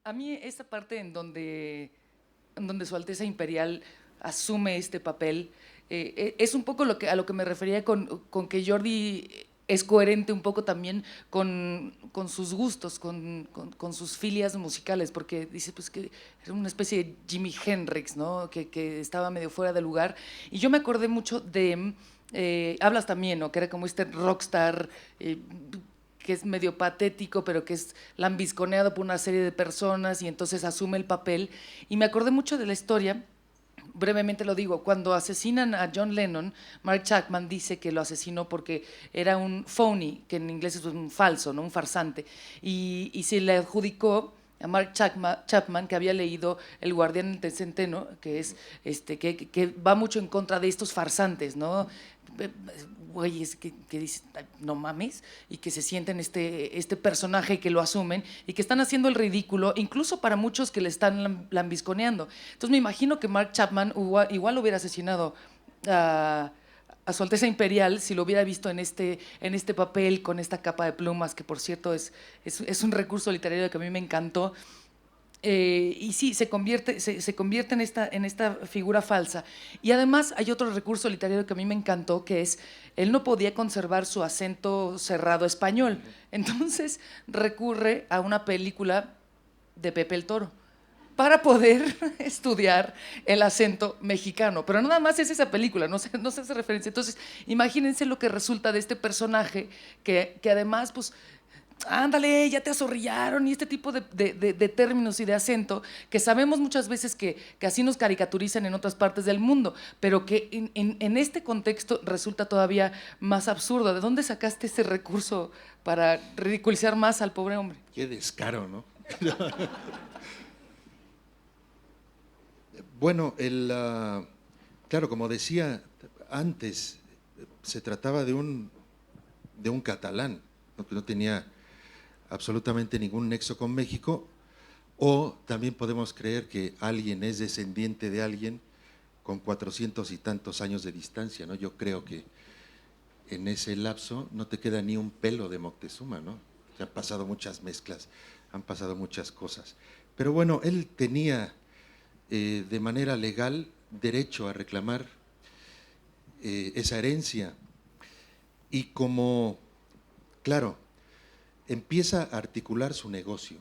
A mí esta parte en donde Su Alteza Imperial asume este papel, es un poco a lo que me refería con que Jordi es coherente un poco también con sus gustos, con sus filias musicales, porque dice pues que era una especie de Jimi Hendrix, ¿no? Que estaba medio fuera de lugar. Y yo me acordé mucho de, hablas también, ¿no? Que era como este rockstar, que es medio patético, pero que es lambisconeado por una serie de personas y entonces asume el papel. Y me acordé mucho de la historia, brevemente lo digo, cuando asesinan a John Lennon, Mark Chapman dice que lo asesinó porque era un phony, que en inglés es un falso, ¿no? Un farsante, y se le adjudicó a Mark Chapman, que había leído El Guardián del Centeno, que es que va mucho en contra de estos farsantes, ¿no? Güeyes que dicen, no mames, y que se sienten este personaje que lo asumen y que están haciendo el ridículo, incluso para muchos que le están lambisconeando. Entonces me imagino que Mark Chapman igual hubiera asesinado a Su Alteza Imperial si lo hubiera visto en este papel con esta capa de plumas, que por cierto es un recurso literario que a mí me encantó. Y sí, se convierte en esta figura falsa. Y además hay otro recurso literario que a mí me encantó, que es, él no podía conservar su acento cerrado español. Entonces recurre a una película de Pepe el Toro para poder estudiar el acento mexicano. Pero nada más es esa película, no se hace referencia. Entonces, imagínense lo que resulta de este personaje que además, pues, ándale, ya te azorrillaron y este tipo de términos y de acento que sabemos muchas veces que así nos caricaturizan en otras partes del mundo, pero que en este contexto resulta todavía más absurdo. ¿De dónde sacaste ese recurso para ridiculizar más al pobre hombre? Qué descaro, ¿no? Bueno, claro, como decía antes, se trataba de un catalán, ¿no? Que no tenía absolutamente ningún nexo con México, o también podemos creer que alguien es descendiente de alguien con 400 y tantos años de distancia, ¿no? Yo creo que en ese lapso no te queda ni un pelo de Moctezuma, ¿no? Se han pasado muchas mezclas, han pasado muchas cosas. Pero bueno, él tenía de manera legal derecho a reclamar esa herencia y como, claro, empieza a articular su negocio,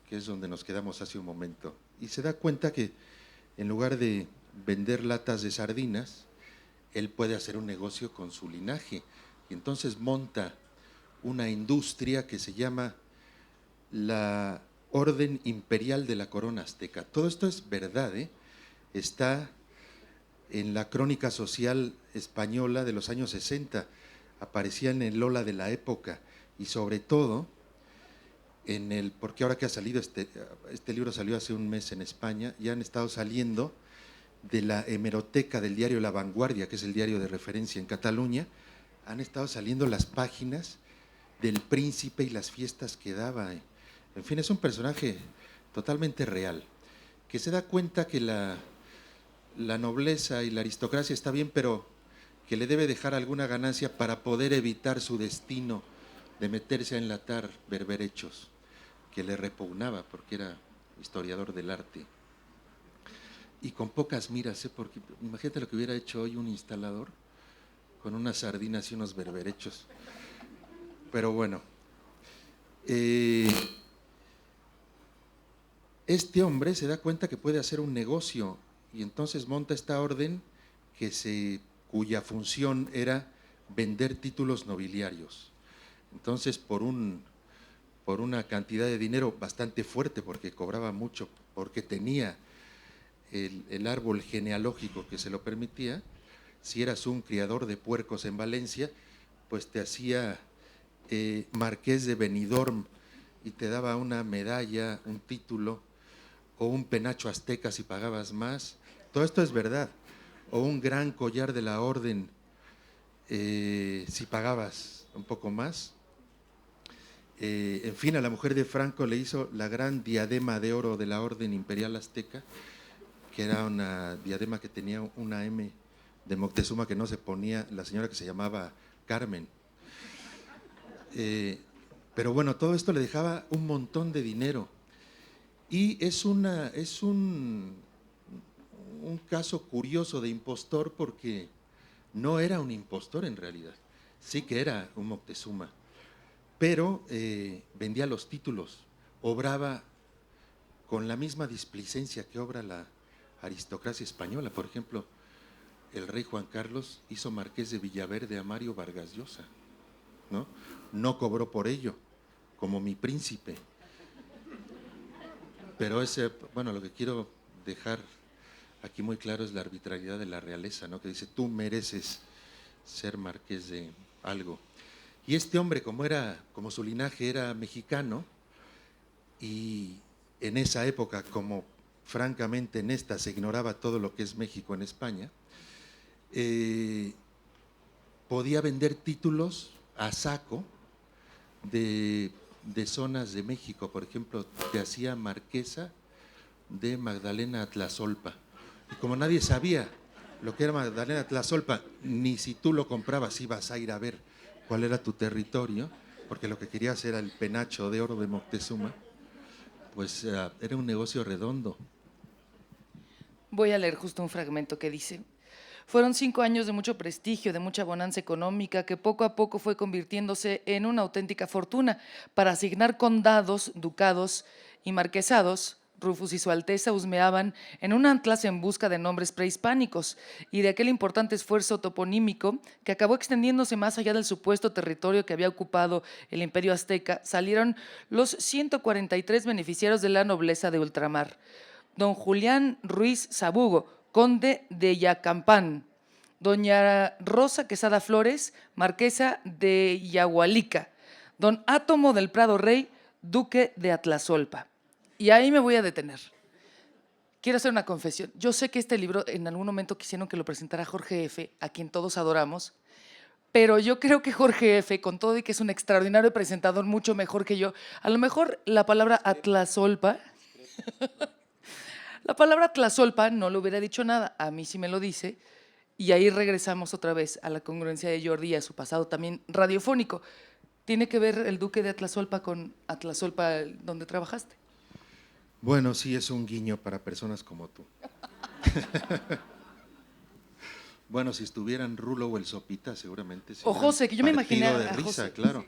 que es donde nos quedamos hace un momento, y se da cuenta que en lugar de vender latas de sardinas, él puede hacer un negocio con su linaje, y entonces monta una industria que se llama la Orden Imperial de la Corona Azteca. Todo esto es verdad, ¿eh? Está en la crónica social española de los años 60, aparecía en el Lola de la época, y sobre todo porque ahora que ha salido este libro salió hace un mes en España, ya han estado saliendo de la hemeroteca del diario La Vanguardia, que es el diario de referencia en Cataluña, han estado saliendo las páginas del príncipe y las fiestas que daba. En fin, es un personaje totalmente real, que se da cuenta que la nobleza y la aristocracia está bien, pero que le debe dejar alguna ganancia para poder evitar su destino de meterse a enlatar berberechos, que le repugnaba porque era historiador del arte. Y con pocas miras, porque imagínate lo que hubiera hecho hoy un instalador con unas sardinas y unos berberechos. Pero bueno, este hombre se da cuenta que puede hacer un negocio y entonces monta esta orden cuya función era vender títulos nobiliarios. Entonces, por una cantidad de dinero bastante fuerte, porque cobraba mucho, porque tenía el árbol genealógico que se lo permitía, si eras un criador de puercos en Valencia, pues te hacía marqués de Benidorm y te daba una medalla, un título, o un penacho azteca si pagabas más. Todo esto es verdad. O un gran collar de la orden si pagabas un poco más. En fin, a la mujer de Franco le hizo la gran diadema de oro de la Orden Imperial Azteca, que era una diadema que tenía una M de Moctezuma que no se ponía la señora que se llamaba Carmen. Pero bueno, todo esto le dejaba un montón de dinero. Y es un caso curioso de impostor porque no era un impostor en realidad. Sí que era un Moctezuma, pero vendía los títulos, obraba con la misma displicencia que obra la aristocracia española. Por ejemplo, el rey Juan Carlos hizo marqués de Villaverde a Mario Vargas Llosa, ¿no? No cobró por ello, como mi príncipe. Pero bueno, lo que quiero dejar aquí muy claro es la arbitrariedad de la realeza, ¿no? Que dice, tú mereces ser marqués de algo. Y este hombre, como su linaje era mexicano, y en esa época, como francamente en esta se ignoraba todo lo que es México en España, podía vender títulos a saco de zonas de México. Por ejemplo, te hacía marquesa de Magdalena Atlazolpa. Y como nadie sabía lo que era Magdalena Atlazolpa, ni si tú lo comprabas ibas a ir a ver cuál era tu territorio, porque lo que querías era el penacho de oro de Moctezuma, pues era un negocio redondo. Voy a leer justo un fragmento que dice: fueron 5 años de mucho prestigio, de mucha bonanza económica, que poco a poco fue convirtiéndose en una auténtica fortuna. Para asignar condados, ducados y marquesados, Rufus y su Alteza husmeaban en un atlas en busca de nombres prehispánicos y de aquel importante esfuerzo toponímico que acabó extendiéndose más allá del supuesto territorio que había ocupado el Imperio Azteca, salieron los 143 beneficiarios de la nobleza de ultramar. Don Julián Ruiz Sabugo, conde de Yacampán; doña Rosa Quesada Flores, marquesa de Yagualica; don Átomo del Prado Rey, duque de Atlazolpa. Y ahí me voy a detener. Quiero hacer una confesión. Yo sé que este libro en algún momento quisieron que lo presentara Jorge F., a quien todos adoramos, pero yo creo que Jorge F., con todo y que es un extraordinario presentador, mucho mejor que yo, a lo mejor la palabra Atlazolpa, la palabra Tlazolpa no le hubiera dicho nada, a mí sí me lo dice, y ahí regresamos otra vez a la congruencia de Jordi y a su pasado también radiofónico. ¿Tiene que ver el duque de Atlazolpa con Atlazolpa donde trabajaste? Bueno, sí, es un guiño para personas como tú. Bueno, si estuvieran Rulo o el Sopita, seguramente O sería José, que yo me imaginé partido de a risa, José. claro.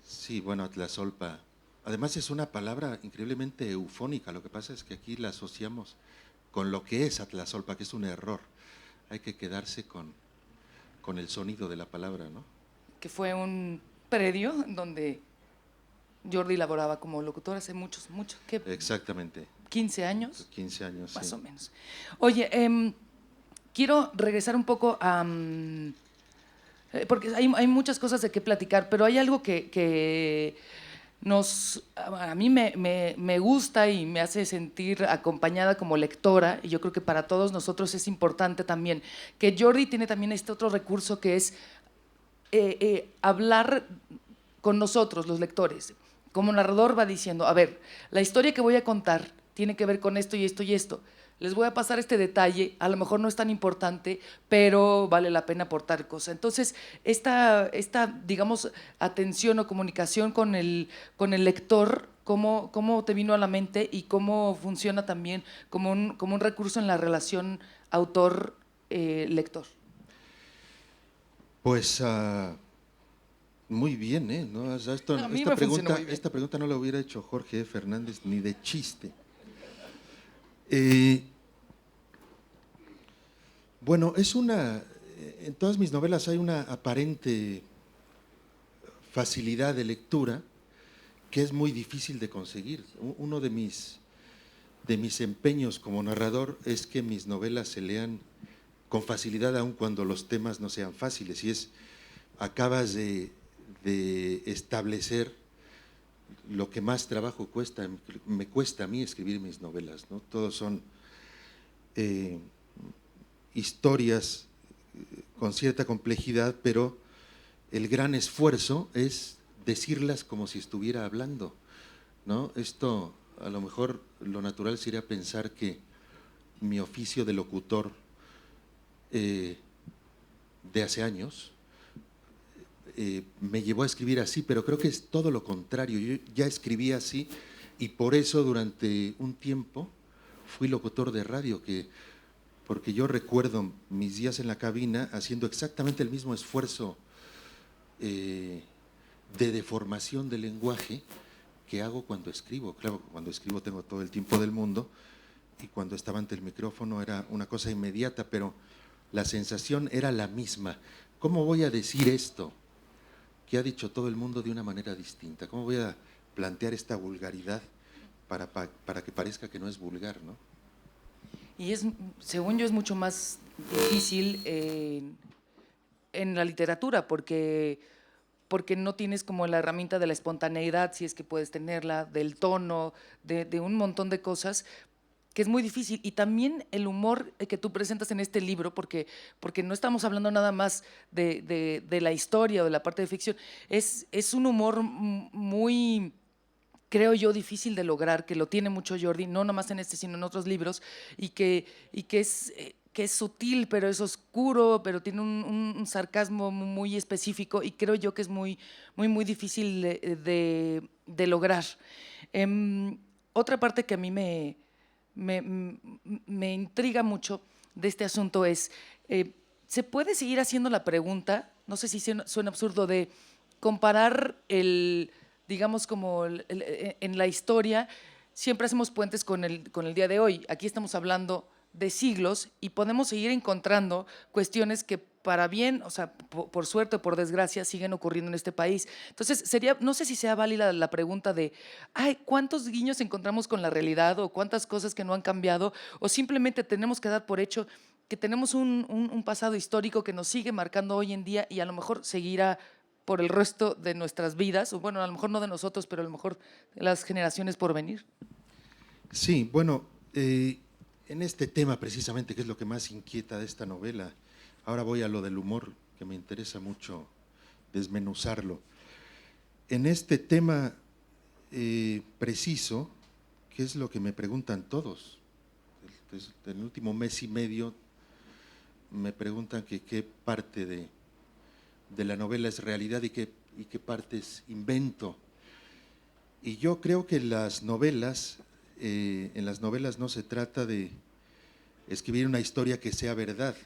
Sí, bueno, Atlazolpa. Además es una palabra increíblemente eufónica. Lo que pasa es que aquí la asociamos con lo que es Atlazolpa, que es un error. Hay que quedarse con el sonido de la palabra, ¿no? Que fue un predio donde Jordi laboraba como locutor hace muchos, ¿qué? Exactamente. 15 años, 15 años, más sí. o menos. Oye, quiero regresar un poco a... porque hay muchas cosas de qué platicar, pero hay algo que a mí me gusta y me hace sentir acompañada como lectora, y yo creo que para todos nosotros es importante también, que Jordi tiene también este otro recurso que es hablar con nosotros, los lectores. Como narrador va diciendo, a ver, la historia que voy a contar tiene que ver con esto y esto y esto. Les voy a pasar este detalle, a lo mejor no es tan importante, pero vale la pena aportar cosa. Entonces, esta digamos, atención o comunicación con el lector, ¿cómo te vino a la mente y cómo funciona también como un recurso en la relación autor-lector? Pues muy bien, ¿eh? ¿No? O sea, A mí me funcionó muy bien. esta pregunta no la hubiera hecho Jorge Fernández ni de chiste. Bueno, en todas mis novelas hay una aparente facilidad de lectura que es muy difícil de conseguir. Uno de mis empeños como narrador es que mis novelas se lean con facilidad aun cuando los temas no sean fáciles. Y acabas de establecer lo que más trabajo me cuesta a mí escribir mis novelas, ¿no? Todos son historias con cierta complejidad, pero el gran esfuerzo es decirlas como si estuviera hablando, ¿no? Esto, a lo mejor, lo natural sería pensar que mi oficio de locutor de hace años me llevó a escribir así, pero creo que es todo lo contrario. Yo ya escribí así Y por eso durante un tiempo fui locutor de radio, porque yo recuerdo mis días en la cabina haciendo exactamente el mismo esfuerzo de deformación del lenguaje que hago cuando escribo. Claro, cuando escribo tengo todo el tiempo del mundo y cuando estaba ante el micrófono era una cosa inmediata, pero la sensación era la misma. ¿Cómo voy a decir esto que ha dicho todo el mundo de una manera distinta? ¿Cómo voy a plantear esta vulgaridad para que parezca que no es vulgar, ¿no? Y según yo, es mucho más difícil en la literatura, porque no tienes como la herramienta de la espontaneidad, si es que puedes tenerla, del tono, de un montón de cosas, que es muy difícil. Y también el humor que tú presentas en este libro, porque no estamos hablando nada más de la historia o de la parte de ficción, es un humor muy, creo yo, difícil de lograr, que lo tiene mucho Jordi, no nomás en este, sino en otros libros, que es sutil, pero es oscuro, pero tiene un sarcasmo muy específico, y creo yo que es muy difícil de lograr. Otra parte que a mí me intriga mucho de este asunto es, ¿se puede seguir haciendo la pregunta? No sé si suena absurdo, de comparar digamos, como en la historia, siempre hacemos puentes con el día de hoy. Aquí estamos hablando de siglos y podemos seguir encontrando cuestiones que, para bien, o sea, por suerte o por desgracia, siguen ocurriendo en este país. Entonces, no sé si sea válida la pregunta de, ay, ¿cuántos guiños encontramos con la realidad, o cuántas cosas que no han cambiado, o simplemente tenemos que dar por hecho que tenemos un pasado histórico que nos sigue marcando hoy en día y a lo mejor seguirá por el resto de nuestras vidas, o bueno, a lo mejor no de nosotros, pero a lo mejor de las generaciones por venir? Sí, bueno, en este tema precisamente, que es lo que más inquieta de esta novela, ahora voy a lo del humor, que me interesa mucho desmenuzarlo. En este tema preciso, ¿qué es lo que me preguntan todos? En el último mes y medio me preguntan que qué parte de la novela es realidad y qué parte es invento. Y yo creo que en las novelas no se trata de escribir una historia que sea verdad,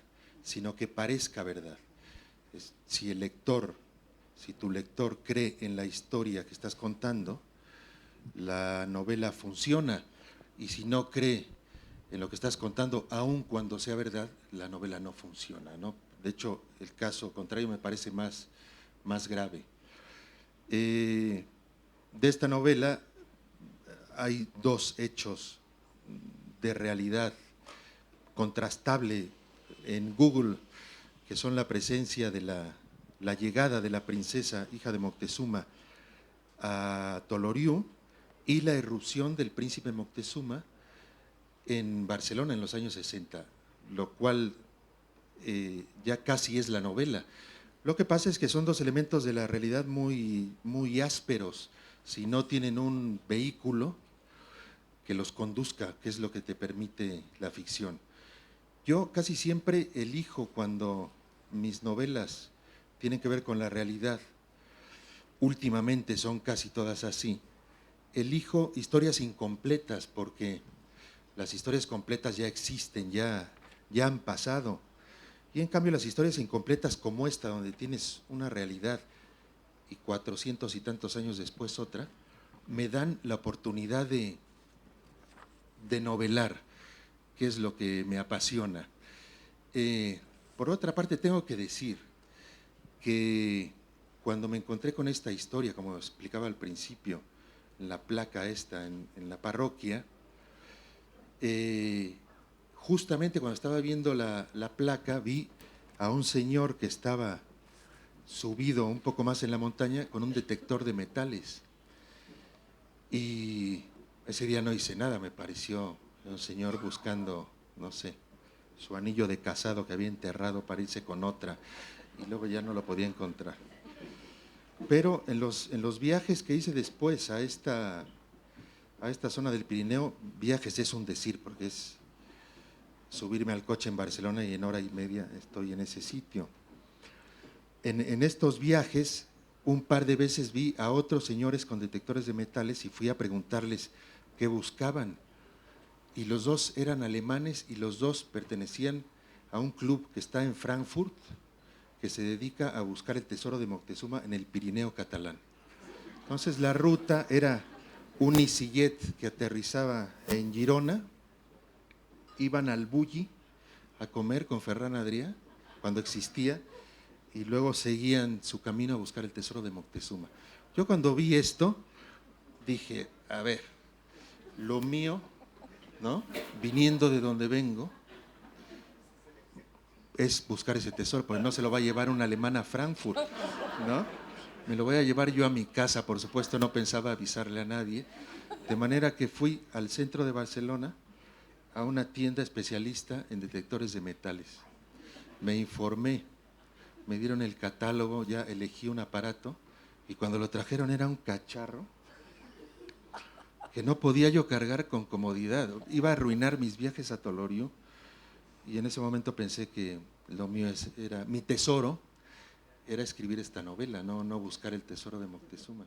sino que parezca verdad. Si tu lector cree en la historia que estás contando, la novela funciona, y si no cree en lo que estás contando, aun cuando sea verdad, la novela no funciona, ¿no? De hecho, el caso contrario me parece más grave. De esta novela hay dos hechos de realidad contrastable en Google, que son la presencia de la llegada de la princesa, hija de Moctezuma, a Toloriú, y la irrupción del príncipe Moctezuma en Barcelona en los años 60, lo cual ya casi es la novela. Lo que pasa es que son dos elementos de la realidad muy ásperos, si no tienen un vehículo que los conduzca, que es lo que te permite la ficción. Yo casi siempre elijo, cuando mis novelas tienen que ver con la realidad, últimamente son casi todas así, elijo historias incompletas, porque las historias completas ya existen, ya han pasado. Y en cambio las historias incompletas como esta, donde tienes una realidad y 400 y tantos años después otra, me dan la oportunidad de novelar, que es lo que me apasiona. Por otra parte, tengo que decir que cuando me encontré con esta historia, como explicaba al principio, en la placa esta, en la parroquia, justamente cuando estaba viendo la placa, vi a un señor que estaba subido un poco más en la montaña con un detector de metales. Y ese día no hice nada, me pareció un señor buscando, no sé, su anillo de casado que había enterrado para irse con otra, y luego ya no lo podía encontrar. Pero en los viajes que hice después a esta zona del Pirineo, viajes es un decir, porque es subirme al coche en Barcelona y en hora y media estoy en ese sitio. En estos viajes, un par de veces vi a otros señores con detectores de metales y fui a preguntarles qué buscaban. Y los dos eran alemanes y los dos pertenecían a un club que está en Frankfurt, que se dedica a buscar el tesoro de Moctezuma en el Pirineo catalán. Entonces la ruta era un EasyJet que aterrizaba en Girona, iban al Bulli a comer con Ferran Adrià, cuando existía, y luego seguían su camino a buscar el tesoro de Moctezuma. Yo cuando vi esto, dije, a ver, lo mío, ¿no? Viniendo de donde vengo, es buscar ese tesoro, porque no se lo va a llevar un alemán a Frankfurt, ¿no? Me lo voy a llevar yo a mi casa, por supuesto, no pensaba avisarle a nadie, de manera que fui al centro de Barcelona a una tienda especialista en detectores de metales. Me informé, me dieron el catálogo, ya elegí un aparato y cuando lo trajeron era un cacharro que no podía yo cargar con comodidad. Iba a arruinar mis viajes a Tolorio y en ese momento pensé que lo mío era mi tesoro, era escribir esta novela, no buscar el tesoro de Moctezuma.